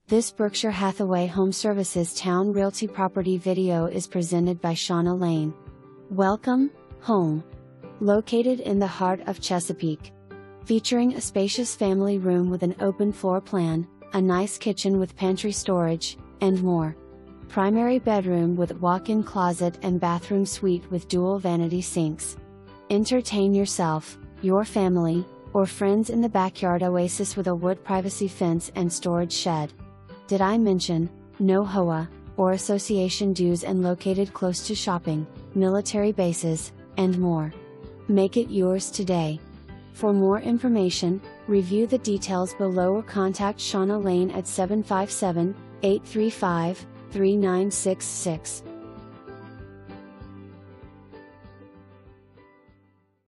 This Berkshire Hathaway HomeServices Towne Realty property video is presented by Shauna Lane. Welcome, home. Located in the heart of Chesapeake. Featuring a spacious family room with an open floor plan, a nice kitchen with pantry storage, and more. Primary bedroom with walk-in closet and bathroom suite with dual vanity sinks. Entertain yourself, your family, or friends in the backyard oasis with a wood privacy fence and storage shed. Did I mention, no HOA, or association dues, and located close to shopping, military bases, and more. Make it yours today. For more information, review the details below or contact Shauna Lane at 757-835-3966.